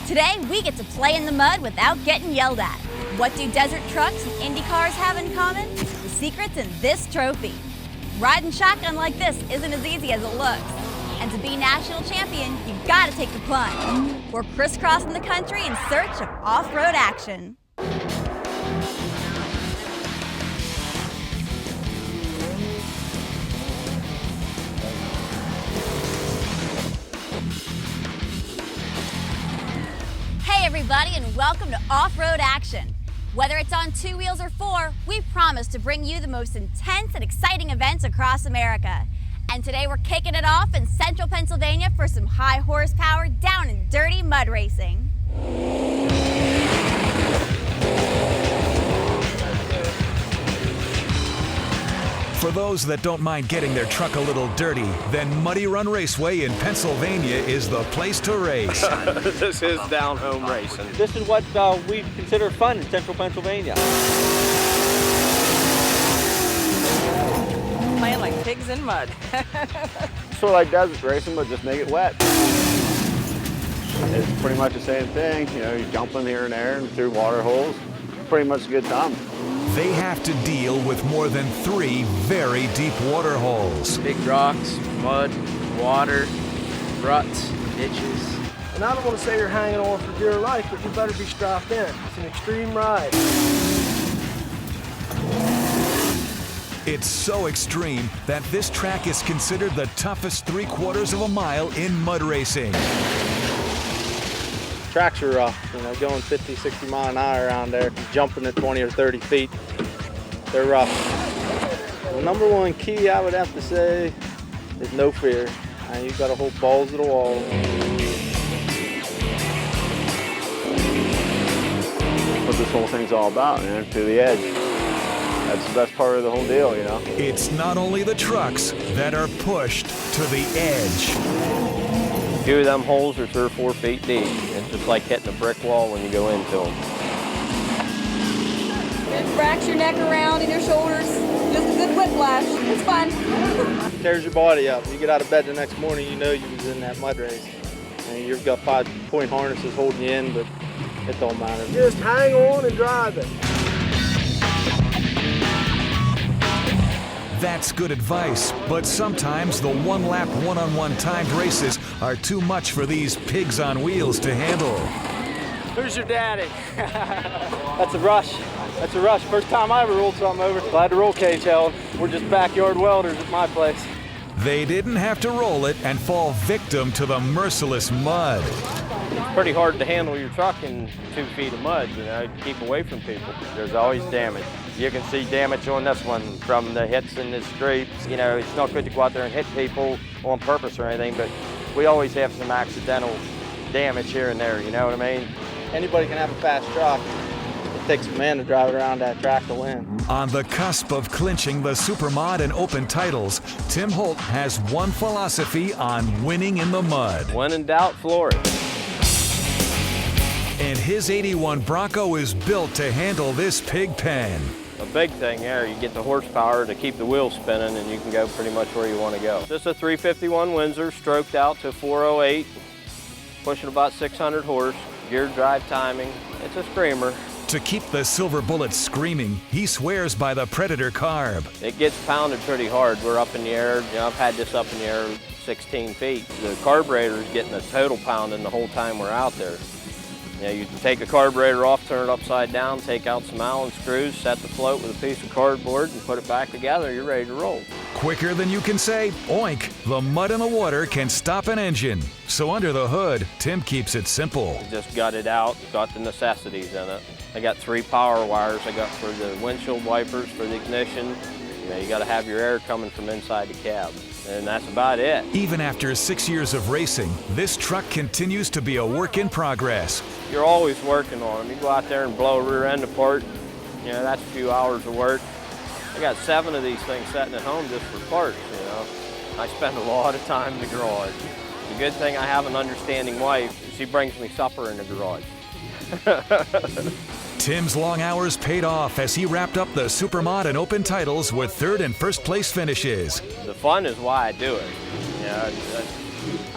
Today, we get to play in the mud without getting yelled at. What do desert trucks and Indy cars have in common? The secret's in this trophy. Riding shotgun like this isn't as easy as it looks. And to be national champion, you've got to take the plunge. We're crisscrossing the country in search of off-road action. Hey everybody, and welcome to Off-Road Action. Whether it's on 2 wheels or 4, we promise to bring you the most intense and exciting events across America. And today we're kicking it off in central Pennsylvania for some high horsepower, down and dirty mud racing. For those that don't mind getting their truck a little dirty, then Muddy Run Raceway in Pennsylvania is the place to race. This is down-home racing. This is what we consider fun in central Pennsylvania. Playing like pigs in mud. Sort of like desert racing, but just make it wet. It's pretty much the same thing. You know, you're jumping here and there and through water holes. Pretty much a good time. They have to deal with more than 3 very deep water holes. Big rocks, mud, water, ruts, ditches. And I don't want to say you're hanging on for dear life, but you better be strapped in. It's an extreme ride. It's so extreme that this track is considered the toughest 3/4 of a mile in mud racing. Tracks are rough, you know, going 50, 60 mile an hour around there, jumping at 20 or 30 feet. They're rough. The number one key I would have to say is no fear. You've got to hold balls to the wall. What this whole thing's all about, man, to the edge. That's the best part of the whole deal, you know? It's not only the trucks that are pushed to the edge. A few of them holes are 3 or 4 feet deep. It's just like hitting a brick wall when you go into them. It fractures your neck around and your shoulders. Just a good whiplash. It's fun. Tears your body up. You get out of bed the next morning, you know you was in that mud race. And you've got 5-point harnesses holding you in, but it don't matter. Just hang on and drive it. That's good advice, but sometimes the one-lap, one-on-one timed races are too much for these pigs on wheels to handle. Who's your daddy? That's a rush. That's a rush. First time I ever rolled something over. I had the roll cage held. We're just backyard welders at my place. They didn't have to roll it and fall victim to the merciless mud. It's pretty hard to handle your truck in 2 feet of mud, you know, keep away from people. There's always damage. You can see damage on this one from the hits and the scrapes. You know, it's not good to go out there and hit people on purpose or anything, but we always have some accidental damage here and there, you know what I mean? Anybody can have a fast truck. It takes a man to drive it around that track to win. On the cusp of clinching the Supermod and Open titles, Tim Holt has one philosophy on winning in the mud. When in doubt, floor it. And his 81 Bronco is built to handle this pig pen. A big thing there, you get the horsepower to keep the wheels spinning and you can go pretty much where you want to go. This is a 351 Windsor, stroked out to 408, pushing about 600 horse, geared drive timing. It's a screamer. To keep the silver bullet screaming, he swears by the Predator carb. It gets pounded pretty hard. We're up in the air, you know, I've had this up in the air 16 feet. The carburetor is getting a total pounding the whole time we're out there. You know, you take a carburetor off, turn it upside down, take out some Allen screws, set the float with a piece of cardboard and put it back together, you're ready to roll. Quicker than you can say, oink, the mud in the water can stop an engine. So under the hood, Tim keeps it simple. Just got it out, got the necessities in it. I got 3 power wires I got for the windshield wipers, for the ignition. You know, you gotta have your air coming from inside the cab. And that's about it. Even after 6 years of racing, this truck continues to be a work in progress. You're always working on them. You go out there and blow a rear end apart, you know, that's a few hours of work. I got 7 of these things sitting at home just for parts, you know. I spend a lot of time in the garage. The good thing I have an understanding wife, she brings me supper in the garage. Tim's long hours paid off as he wrapped up the Supermod and Open titles with 3rd and 1st place finishes. The fun is why I do it. You know,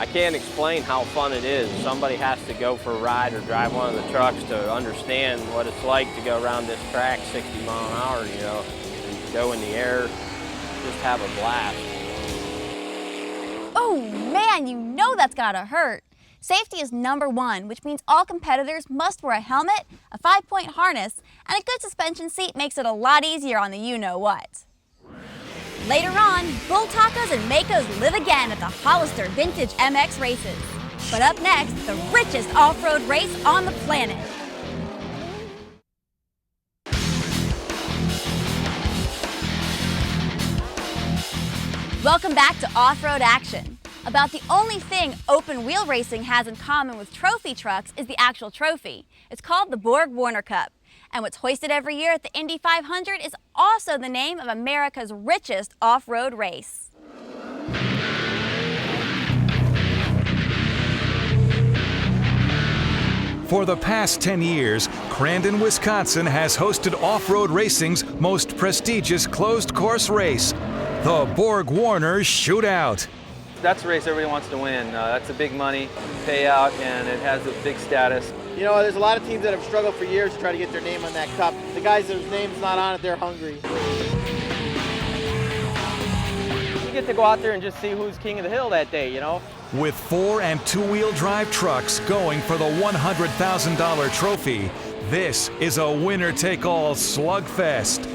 I can't explain how fun it is. Somebody has to go for a ride or drive one of the trucks to understand what it's like to go around this track 60 mile an hour, you know, and go in the air, just have a blast. Oh man, you know that's gotta hurt. Safety is #1, which means all competitors must wear a helmet, a 5-point harness, and a good suspension seat makes it a lot easier on the you-know-what. Later on, bull tacos and Makos live again at the Hollister Vintage MX races. But up next, the richest off-road race on the planet. Welcome back to Off-Road Action. About the only thing open wheel racing has in common with trophy trucks is the actual trophy. It's called the Borg-Warner Cup. And what's hoisted every year at the Indy 500 is also the name of America's richest off-road race. For the past 10 years, Crandon, Wisconsin has hosted off-road racing's most prestigious closed-course race, the Borg-Warner Shootout. That's a race everybody wants to win. That's a big money payout, and it has a big status. You know, there's a lot of teams that have struggled for years to try to get their name on that cup. The guys whose name's not on it, they're hungry. You get to go out there and just see who's king of the hill that day, you know? With 4- and 2-wheel drive trucks going for the $100,000 trophy, this is a winner-take-all slugfest.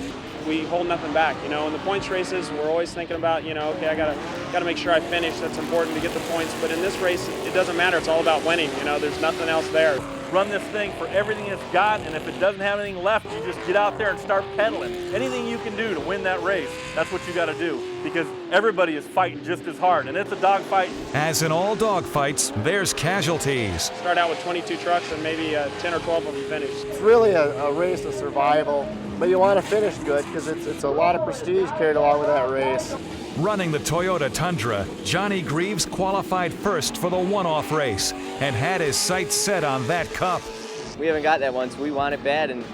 We hold nothing back, you know. In the points races, we're always thinking about, you know, okay, I gotta make sure I finish. That's important to get the points. But in this race, it doesn't matter. It's all about winning. You know, there's nothing else there. Run this thing for everything it's got, and if it doesn't have anything left, you just get out there and start pedaling. Anything you can do to win that race, that's what you got to do, because everybody is fighting just as hard, and it's a dogfight. As in all dogfights, there's casualties. Start out with 22 trucks and maybe 10 or 12 of them finish. It's really a race of survival, but you want to finish good because it's a lot of prestige carried along with that race. Running the Toyota Tundra, Johnny Greaves qualified first for the one-off race and had his sights set on that cup. We haven't got that one, so we want it bad, and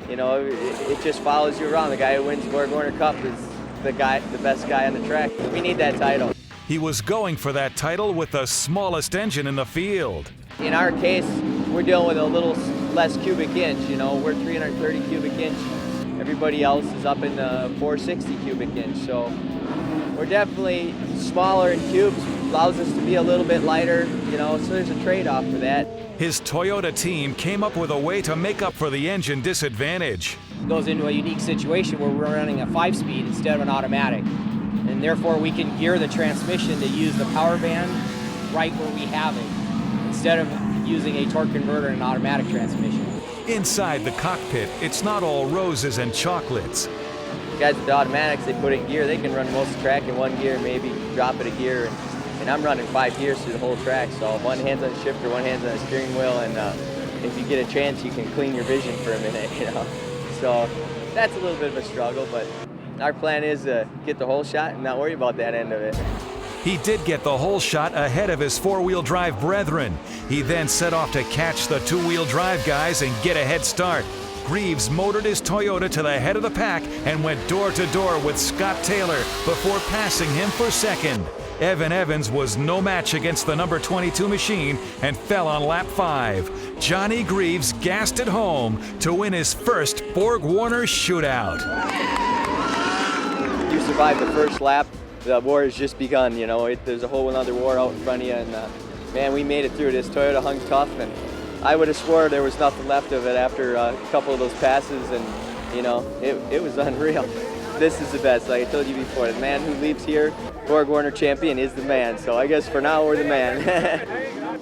you know, it just follows you around. The guy who wins Borg-Warner Cup is the best guy on the track. We need that title. He was going for that title with the smallest engine in the field. In our case, we're dealing with a little less cubic inch. You know, we're 330 cubic inch. Everybody else is up in the 460 cubic inch. So we're definitely smaller in cubes, allows us to be a little bit lighter, you know, so there's a trade-off for that. His Toyota team came up with a way to make up for the engine disadvantage. It goes into a unique situation where we're running a 5-speed instead of an automatic. And therefore we can gear the transmission to use the power band right where we have it, instead of using a torque converter and an automatic transmission. Inside the cockpit, it's not all roses and chocolates. Guys with the automatics, they put it in gear, they can run most of the track in one gear, maybe drop it a gear. And I'm running 5 gears through the whole track, so one hand's on the shifter, one hand's on the steering wheel, and if you get a chance, you can clean your vision for a minute, you know. So that's a little bit of a struggle, but our plan is to get the whole shot and not worry about that end of it. He did get the whole shot ahead of his 4-wheel drive brethren. He then set off to catch the 2-wheel drive guys and get a head start. Greaves motored his Toyota to the head of the pack and went door to door with Scott Taylor before passing him for second. Evan Evans was no match against the number 22 machine and fell on lap 5. Johnny Greaves gassed it home to win his first Borg-Warner Shootout. You survived the first lap, the war has just begun, you know. There's a whole other war out in front of you, and man, we made it through. This Toyota hung tough, and I would have swore there was nothing left of it after a couple of those passes, and you know, it was unreal. This is the best, like I told you before. The man who leaves here, Borg-Warner champion, is the man. So I guess for now, we're the man.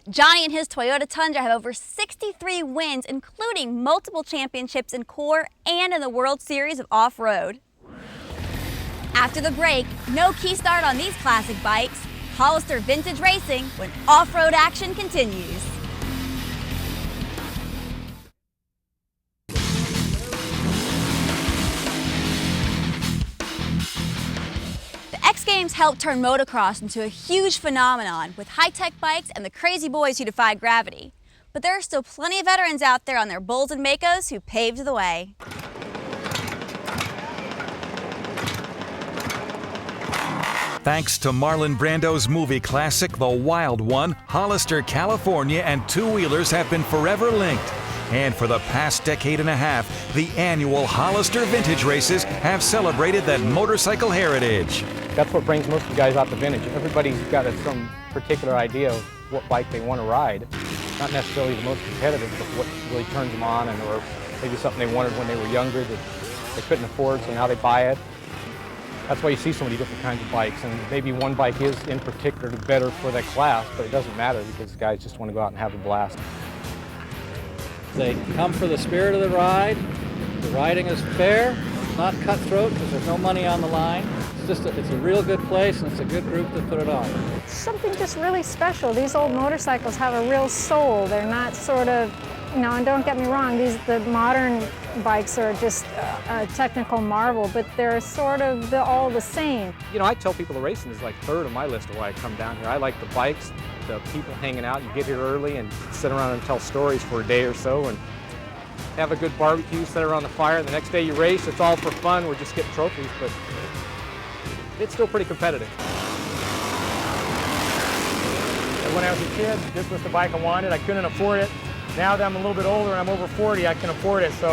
Johnny and his Toyota Tundra have over 63 wins, including multiple championships in Core and in the World Series of Off-Road. After the break, no key start on these classic bikes. Hollister Vintage Racing when off-road action continues. The X Games helped turn motocross into a huge phenomenon with high-tech bikes and the crazy boys who defy gravity. But there are still plenty of veterans out there on their Bulls and Makos who paved the way. Thanks to Marlon Brando's movie classic, The Wild One, Hollister, California, and two-wheelers have been forever linked. And for the past decade and a half, the annual Hollister Vintage Races have celebrated that motorcycle heritage. That's what brings most of the guys out to vintage. Everybody's got some particular idea of what bike they want to ride. Not necessarily the most competitive, but what really turns them on, and or maybe something they wanted when they were younger that they couldn't afford, so now they buy it. That's why you see so many different kinds of bikes, and maybe one bike is in particular better for that class, but it doesn't matter because guys just want to go out and have a blast. They come for the spirit of the ride. The riding is fair, not cutthroat because there's no money on the line. It's a real good place, and it's a good group that put it on. Something just really special. These old motorcycles have a real soul. They're not sort of, and don't get me wrong, the modern bikes are just a technical marvel, but they're sort of all the same. I tell people the racing is like third on my list of why I come down here. I like the bikes, the people hanging out. You get here early and sit around and tell stories for a day or so and have a good barbecue, sit around the fire. The next day you race, it's all for fun. We're just getting trophies, but it's still pretty competitive. When I was a kid, this was the bike I wanted. I couldn't afford it. Now that I'm a little bit older and I'm over 40, I can afford it. So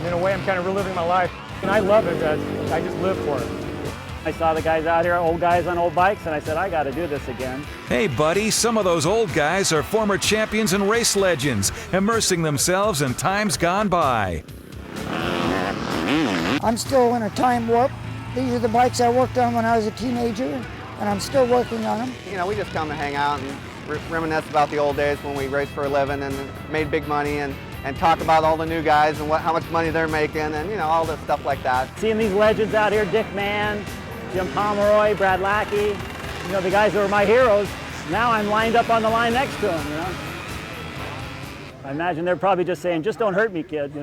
in a way, I'm kind of reliving my life. And I love it. I just live for it. I saw the guys out here, old guys on old bikes, and I said, I got to do this again. Hey, buddy, some of those old guys are former champions and race legends, immersing themselves in times gone by. I'm still in a time warp. These are the bikes I worked on when I was a teenager, and I'm still working on them. We just come to hang out and reminisce about the old days when we raced for a living and made big money and talk about all the new guys and how much money they're making and, all the stuff like that. Seeing these legends out here, Dick Mann, Jim Pomeroy, Brad Lackey, the guys that were my heroes, now I'm lined up on the line next to them, I imagine they're probably just saying, just don't hurt me, kid,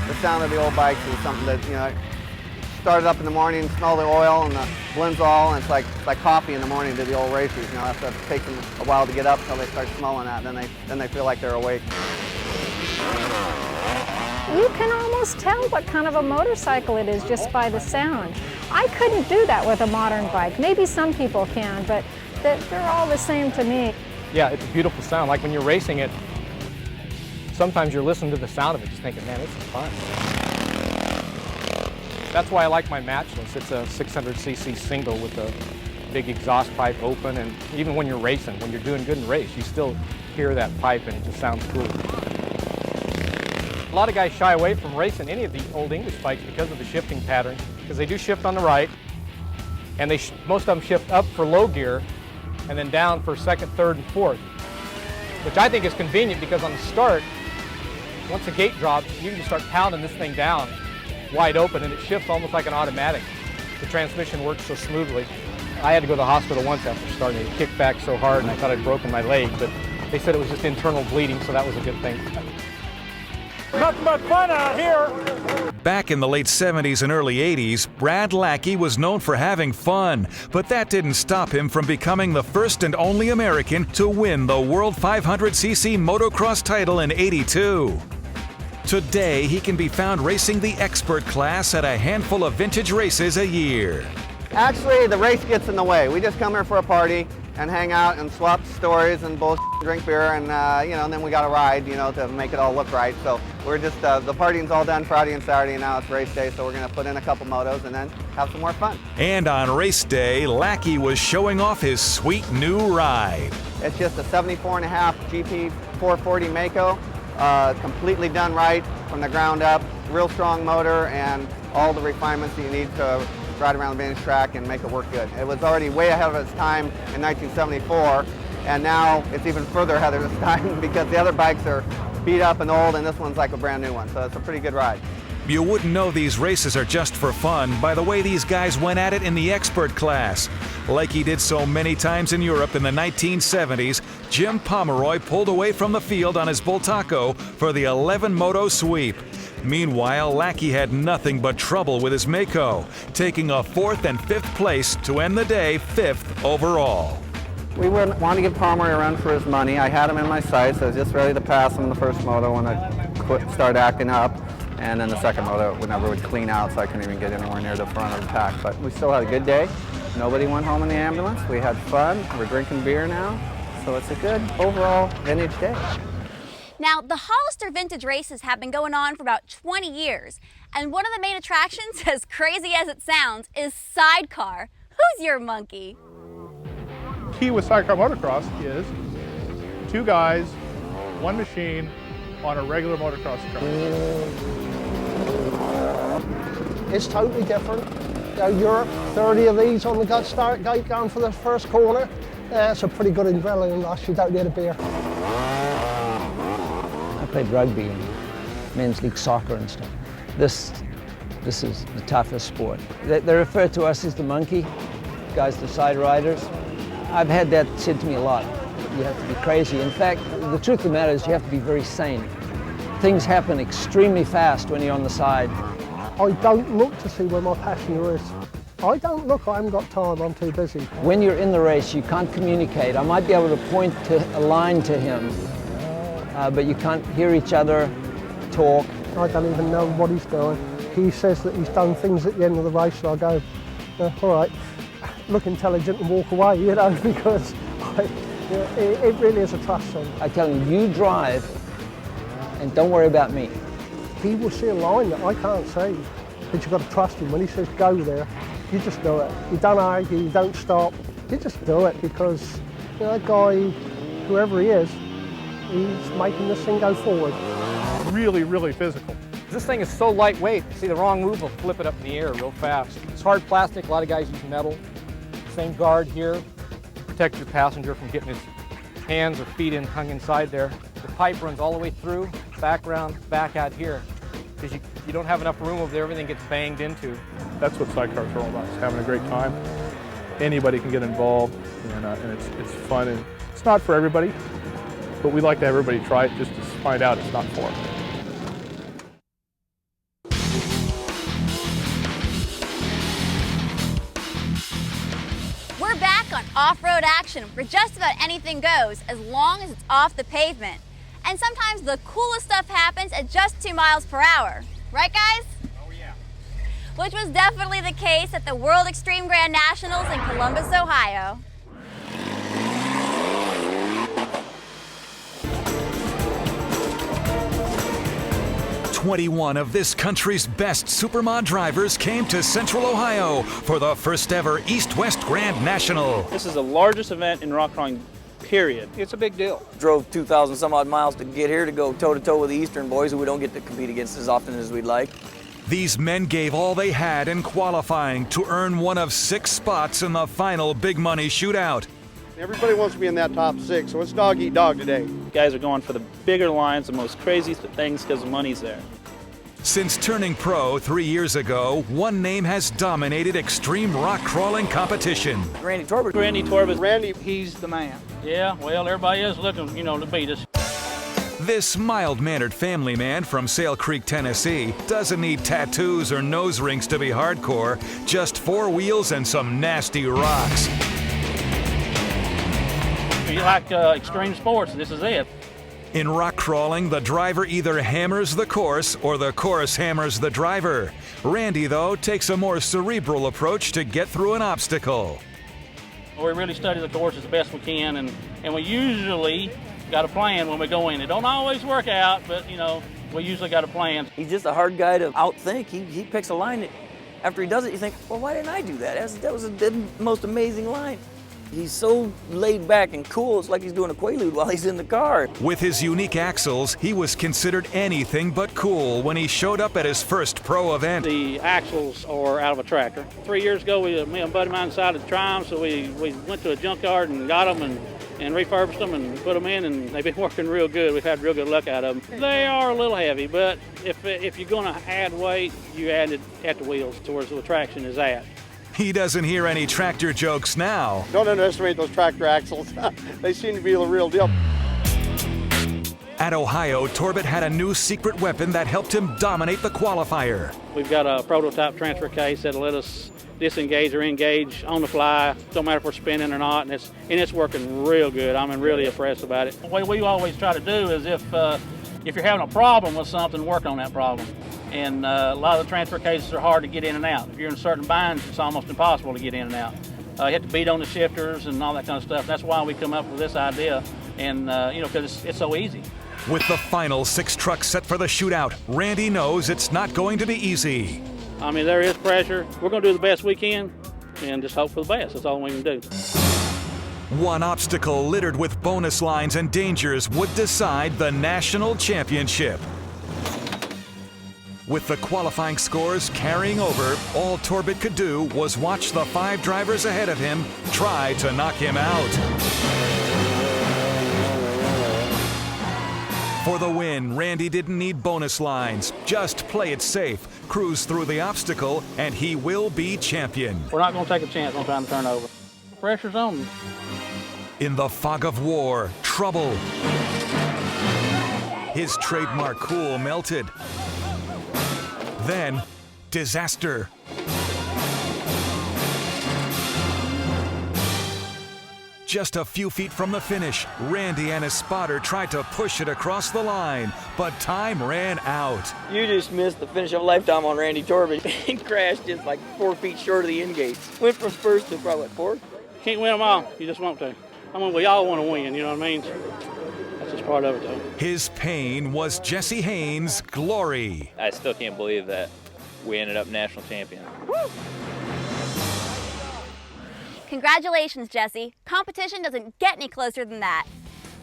The sound of the old bikes is something that, started up in the morning, smell the oil and the Blinzol, and it's like coffee in the morning to the old racers. It takes them a while to get up until they start smelling that, and then they feel like they're awake. You can almost tell what kind of a motorcycle it is just by the sound. I couldn't do that with a modern bike. Maybe some people can, but they're all the same to me. Yeah, it's a beautiful sound. Like when you're racing it, sometimes you're listening to the sound of it, just thinking, man, this is fun. That's why I like my Matchless. It's a 600cc single with a big exhaust pipe open, and even when you're racing, when you're doing good in race, you still hear that pipe and it just sounds cool. A lot of guys shy away from racing any of the old English bikes because of the shifting pattern, because they do shift on the right, and most of them shift up for low gear and then down for second, third, and fourth, which I think is convenient because on the start, once the gate drops, you can just start pounding this thing down wide open, and it shifts almost like an automatic. The transmission works so smoothly. I had to go to the hospital once after starting. It kicked back so hard, and I thought I'd broken my leg, but they said it was just internal bleeding, so that was a good thing. Nothing but fun out here. Back in the late 70s and early 80s, Brad Lackey was known for having fun, but that didn't stop him from becoming the first and only American to win the World 500cc motocross title in '82. Today, he can be found racing the expert class at a handful of vintage races a year. Actually, the race gets in the way. We just come here for a party and hang out and swap stories and bullshit, drink beer, and and then we got to ride, to make it all look right. So we're just, the partying's all done Friday and Saturday, and now it's race day, so we're going to put in a couple motos and then have some more fun. And on race day, Lackey was showing off his sweet new ride. It's just a 74.5 GP 440 Mako. Completely done right from the ground up, real strong motor and all the refinements that you need to ride around the vintage track and make it work good. It was already way ahead of its time in 1974, and now it's even further ahead of its time because the other bikes are beat up and old, and this one's like a brand new one, so it's a pretty good ride. You wouldn't know these races are just for fun by the way these guys went at it in the expert class. Like he did so many times in Europe in the 1970s, Jim Pomeroy pulled away from the field on his Bultaco for the 11-moto sweep. Meanwhile, Lackey had nothing but trouble with his Mako, taking a 4th and 5th place to end the day 5th overall. We wanted to give Pomeroy a run for his money. I had him in my sights. I was just ready to pass him in the first moto when I started acting up. And then the second moto, whenever we'd clean out, so I couldn't even get anywhere near the front of the pack. But we still had a good day. Nobody went home in the ambulance. We had fun. We're drinking beer now. So it's a good overall vintage day. Now, the Hollister vintage races have been going on for about 20 years. And one of the main attractions, as crazy as it sounds, is sidecar. Who's your monkey? Key with sidecar motocross is 2 guys, 1 machine on a regular motocross track. It's totally different. You know, Europe, 30 of these on the gut start gate going for the first corner. It's a pretty good adrenaline rush. You don't need a beer. I played rugby and men's league soccer and stuff. This is the toughest sport. They refer to us as the monkey, guys, the side riders. I've had that said to me a lot. You have to be crazy. In fact, the truth of the matter is you have to be very sane. Things happen extremely fast when you're on the side. I don't look to see where my passenger is. I don't look, I haven't got time, I'm too busy. When you're in the race, you can't communicate. I might be able to point to a line to him, but you can't hear each other talk. I don't even know what he's doing. He says that he's done things at the end of the race, and I go, all right, look intelligent and walk away, you know, because it really is a trust thing. I tell him, you drive and don't worry about me. He will see a line that I can't see, but you've got to trust him. When he says go there, you just do it. You don't argue, you don't stop, you just do it because you know, that guy, whoever he is, he's making this thing go forward. Really, really physical. This thing is so lightweight, see the wrong move will flip it up in the air real fast. It's hard plastic, a lot of guys use metal. Same guard here, protect your passenger from getting his hands or feet hung inside there. The pipe runs all the way through, back around, back out here. Because you don't have enough room over there, everything gets banged into. That's what sidecars are all about, is having a great time. Anybody can get involved, and it's fun. And it's not for everybody, but we like to have everybody try it just to find out it's not for them. We're back on Off-Road Action, where just about anything goes as long as it's off the pavement. And sometimes the coolest stuff happens at just 2 miles per hour. Right, guys? Oh, yeah. Which was definitely the case at the World Extreme Grand Nationals in Columbus, Ohio. "21 of this country's best supermod drivers came to Central Ohio for the first ever East-West Grand National." This is the largest event in rock crawling, period. It's a big deal. Drove 2,000 some odd miles to get here to go toe-to-toe with the Eastern boys who we don't get to compete against as often as we'd like. These men gave all they had in qualifying to earn one of 6 spots in the final big money shootout. Everybody wants to be in that top 6, so it's dog eat dog today. Guys are going for the bigger lines, the most crazy things because the money's there. Since turning pro 3 years ago, one name has dominated extreme rock crawling competition. Randy Torbert. Randy Torbert. Randy, he's the man. Yeah, well, everybody is looking, to beat us. This mild-mannered family man from Sale Creek, Tennessee, doesn't need tattoos or nose rings to be hardcore, just 4 wheels and some nasty rocks. If you like extreme sports, this is it. In rock crawling, the driver either hammers the course or the course hammers the driver. Randy, though, takes a more cerebral approach to get through an obstacle. We really study the course as best we can, and we usually got a plan when we go in. It don't always work out, but, we usually got a plan. He's just a hard guy to outthink. He picks a line that after he does it, you think, well, why didn't I do that? That was the most amazing line. He's so laid back and cool, it's like he's doing a quaalude while he's in the car. With his unique axles, he was considered anything but cool when he showed up at his first pro event. The axles are out of a tractor. 3 years ago, me and a buddy of mine decided to try them, so we went to a junkyard and got them and refurbished them and put them in, and they've been working real good. We've had real good luck out of them. They are a little heavy, but if you're going to add weight, you add it at the wheels towards where the traction is at. He doesn't hear any tractor jokes now. Don't underestimate those tractor axles. They seem to be the real deal. At Ohio, Torbert had a new secret weapon that helped him dominate the qualifier. We've got a prototype transfer case that'll let us disengage or engage on the fly. Don't matter if we're spinning or not, and it's working real good. I'm really impressed about it. What we always try to do is if you're having a problem with something, work on that problem. And a lot of the transfer cases are hard to get in and out. If you're in certain binds, it's almost impossible to get in and out. You have to beat on the shifters and all that kind of stuff. That's why we come up with this idea, and you know, because it's so easy. With the final 6 trucks set for the shootout, Randy knows it's not going to be easy. I mean, there is pressure. We're going to do the best we can and just hope for the best. That's all we can do. One obstacle littered with bonus lines and dangers would decide the national championship. With the qualifying scores carrying over, all Torbett could do was watch the 5 drivers ahead of him try to knock him out. For the win, Randy didn't need bonus lines. Just play it safe, cruise through the obstacle, and he will be champion. We're not going to take a chance on trying to turn over. Pressure's on me. In the fog of war, trouble. His trademark cool melted. Then, disaster. Just a few feet from the finish, Randy and his spotter tried to push it across the line, but time ran out. You just missed the finish of a lifetime on Randy Torbett. He crashed just like 4 feet short of the end gate. Went from first to probably 4th. Can't win them all. You just want to. I mean, we all want to win, you know what I mean? That's just part of it, though. His pain was Jesse Haynes' glory. I still can't believe that we ended up national champion. Woo! Congratulations, Jesse. Competition doesn't get any closer than that.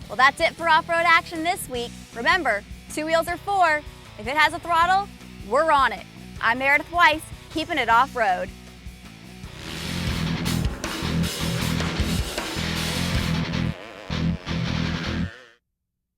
Well, that's it for Off-Road Action this week. Remember, 2 wheels are 4. If it has a throttle, we're on it. I'm Meredith Weiss, keeping it off-road.